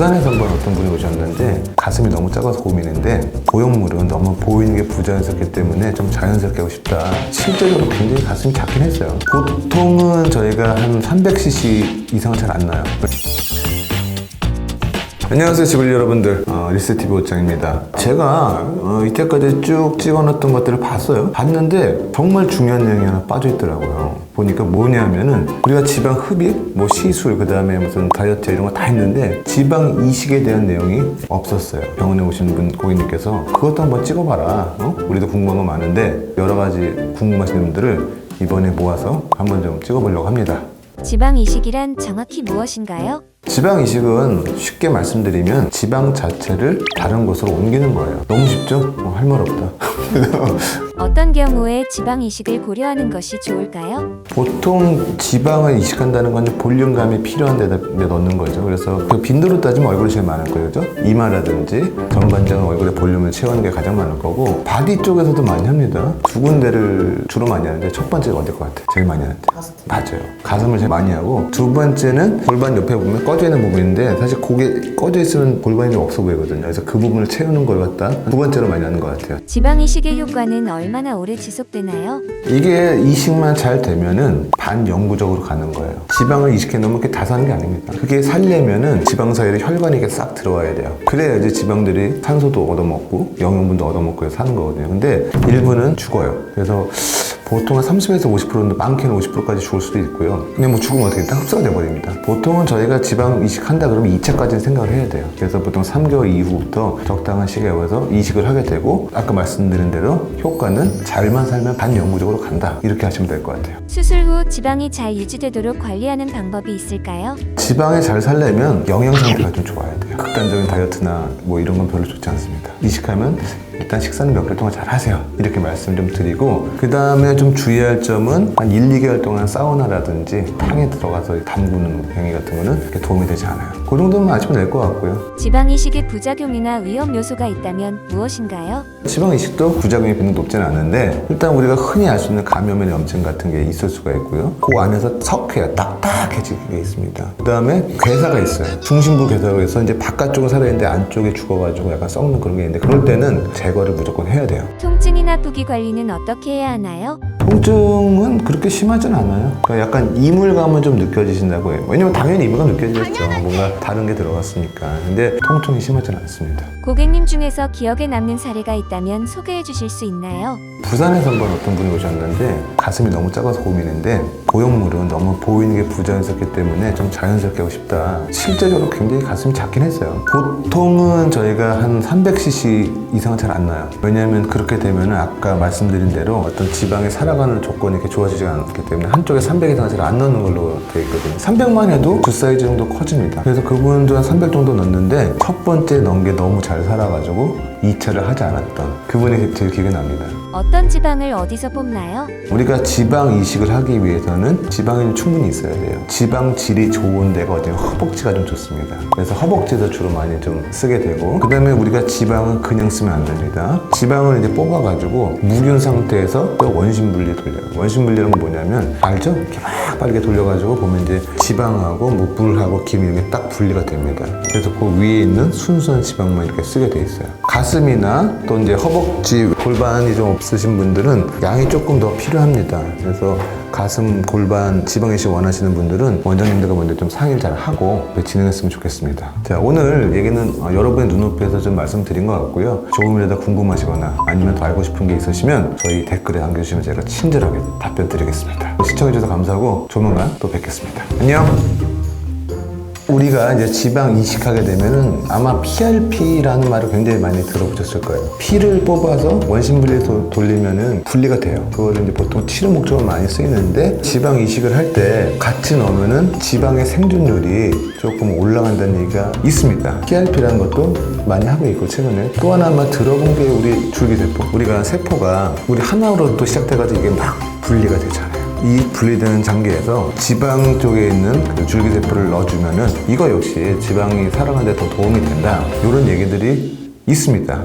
부산에서 한번 어떤 분이 오셨는데 가슴이 너무 작아서 고민인데 보형물은 너무 보이는 게 부자연스럽기 때문에 좀 자연스럽게 하고 싶다. 실제로 굉장히 가슴이 작긴 했어요. 보통은 저희가 한 300cc 이상은 잘 안 나요. 안녕하세요 지블리 여러분들, 리스TV 옷장입니다. 제가 이때까지 쭉 찍어놨던 것들을 봤는데 정말 중요한 내용이 하나 빠져있더라고요. 보니까 뭐냐면은 우리가 지방 흡입, 뭐 시술, 그 다음에 무슨 다이어트 이런 거 다 했는데 지방 이식에 대한 내용이 없었어요. 병원에 오신 분 고객님께서 그것도 한번 찍어봐라. 우리도 궁금한 거 많은데 여러 가지 궁금하신 분들을 이번에 모아서 한번 좀 찍어보려고 합니다. 지방 이식이란 정확히 무엇인가요? 지방 이식은 쉽게 말씀드리면 지방 자체를 다른 곳으로 옮기는 거예요. 너무 쉽죠? 할 말 없다. 어떤 경우에 지방 이식을 고려하는 것이 좋을까요? 보통 지방을 이식한다는 건 볼륨감이 필요한 데다 넣는 거죠. 그래서 그 빈도로 따지면 얼굴이 제일 많을 거예요. 그죠? 이마라든지 전반적인 얼굴에 볼륨을 채우는 게 가장 많을 거고, 바디 쪽에서도 많이 합니다. 두 군데를 주로 많이 하는데 첫 번째가 어딜 것 같아? 제일 많이 하는데. 맞아요. 가슴을 제일 많이 하고, 두 번째는 골반 옆에 보면 꺼져 있는 부분인데 사실 고개 꺼져 있으면 골반이 좀 없어 보이거든요. 그래서 그 부분을 채우는 걸 갖다 두 번째로 많이 하는 것 같아요. 지방 이식의 효과는 얼마나 오래 지속되나요? 이게 이식만 잘 되면은 반영구적으로 가는 거예요. 지방을 이식해 놓으면 그게 다 사는 게 아닙니다. 그게 살려면은 지방 사이로 혈관이 이렇게 싹 들어와야 돼요. 그래야 이제 지방들이 산소도 얻어먹고 영양분도 얻어먹고 해서 사는 거거든요. 근데 일부는 죽어요. 그래서 보통 한 30에서 50%인데 많게는 50%까지 죽을 수도 있고요. 그냥 뭐 죽으면 어떻게 다 흡수가 돼버립니다. 보통은 저희가 지방 이식한다 그러면 2차까지는 생각을 해야 돼요. 그래서 보통 3개월 이후부터 적당한 시기에 와서 이식을 하게 되고, 아까 말씀드린 대로 효과는 잘만 살면 반영구적으로 간다. 이렇게 하시면 될 것 같아요. 수술 후 지방이 잘 유지되도록 관리하는 방법이 있을까요? 지방이 잘 살려면 영양 상태가 좀 좋아야 돼요. 극단적인 다이어트나 뭐 이런 건 별로 좋지 않습니다. 이식하면 일단 식사는 몇 개월 동안 잘 하세요. 이렇게 말씀 좀 드리고, 그 다음에 좀 주의할 점은 한 1, 2개월 동안 사우나라든지 탕에 들어가서 담그는 행위 같은 거는 그렇게 도움이 되지 않아요. 그 정도만 아시면 될 것 같고요. 지방 이식의 부작용이나 위험 요소가 있다면 무엇인가요? 지방 이식도 부작용이 별로 높지는 않은데, 일단 우리가 흔히 알 수 있는 감염의 염증 같은 게 있을 수가 있고요. 그 안에서 석회가 딱딱해지는 게 있습니다. 그 다음에 괴사가 있어요. 중심부 괴사가 있어서 이제 바깥쪽은 살아있는데 안쪽에 죽어가지고 약간 썩는 그런 게 있는데, 그럴 때는 제거를 무조건 해야 돼요. 통증이나 부기 관리는 어떻게 해야 하나요? 통증은 그렇게 심하진 않아요. 그러니까 약간 이물감은 좀 느껴지신다고 해요. 왜냐면 당연히 이물감 느껴지겠죠. 뭔가 다른 게 들어갔으니까. 근데 통증이 심하진 않습니다. 고객님 중에서 기억에 남는 사례가 있다면 소개해 주실 수 있나요? 부산에서 한번 어떤 분이 오셨는데 가슴이 너무 작아서 고민인데 보형물은 너무 보이는 게 부자연스럽기 때문에 좀 자연스럽게 하고 싶다. 실제적으로 굉장히 가슴이 작긴 했어요. 보통은 저희가 한 300cc 이상은 잘 안 나요. 왜냐하면 그렇게 되면 아까 말씀드린 대로 어떤 지방이 살아가는 조건이 이렇게 좋아지지 않기 때문에 한쪽에 300 이상 잘 안 넣는 걸로 되어 있거든요. 300만 해도 두 사이즈 정도 커집니다. 그래서 그분도 한 300 정도 넣는데 첫 번째 넣은 게 너무 잘 살아가지고 2차를 하지 않았던 그분이 제일 기억에 납니다. 어떤 지방을 어디서 뽑나요? 우리가 지방 이식을 하기 위해서는 지방이 충분히 있어야 돼요. 지방 질이 좋은 데가 어디냐, 허벅지가 좀 좋습니다. 그래서 허벅지에서 주로 많이 좀 쓰게 되고, 그 다음에 우리가 지방은 그냥 쓰면 안 됩니다. 지방을 이제 뽑아가지고 묵은 상태에서 또 원심분리 돌려요. 원심분리는 뭐냐면 알죠? 이렇게 막 빠르게 돌려가지고 보면 이제 지방하고 뭐 물하고 김 이런 게 딱 분리가 됩니다. 그래서 그 위에 있는 순수한 지방만 이렇게 쓰게 돼 있어요. 가슴이나 또 이제 허벅지, 골반이 좀 없으신 분들은 양이 조금 더 필요합니다. 그래서 가슴, 골반, 지방 이식 원하시는 분들은 원장님들과 먼저 좀 상의를 잘 하고 진행했으면 좋겠습니다. 자, 오늘 얘기는 여러분의 눈높이에서 좀 말씀드린 것 같고요. 조금이라도 궁금하시거나 아니면 더 알고 싶은 게 있으시면 저희 댓글에 남겨주시면 제가 친절하게 답변 드리겠습니다. 시청해주셔서 감사하고 조만간 또 뵙겠습니다. 안녕! 우리가 이제 지방 이식하게 되면은 아마 PRP라는 말을 굉장히 많이 들어보셨을 거예요. 피를 뽑아서 원심분리 돌리면은 분리가 돼요. 그거를 이제 보통 치료 목적으로 많이 쓰이는데, 지방 이식을 할 때 같이 넣으면은 지방의 생존율이 조금 올라간다는 얘기가 있습니다. PRP라는 것도 많이 하고 있고, 최근에 또 하나 아마 들어본 게 우리 줄기세포. 우리가 세포가 우리 하나로 또 시작돼가지고 이게 막 분리가 되잖아요. 이 분리되는 단계에서 지방 쪽에 있는 그 줄기세포를 넣어주면은 이거 역시 지방이 살아가는 데 더 도움이 된다. 이런 얘기들이 있습니다.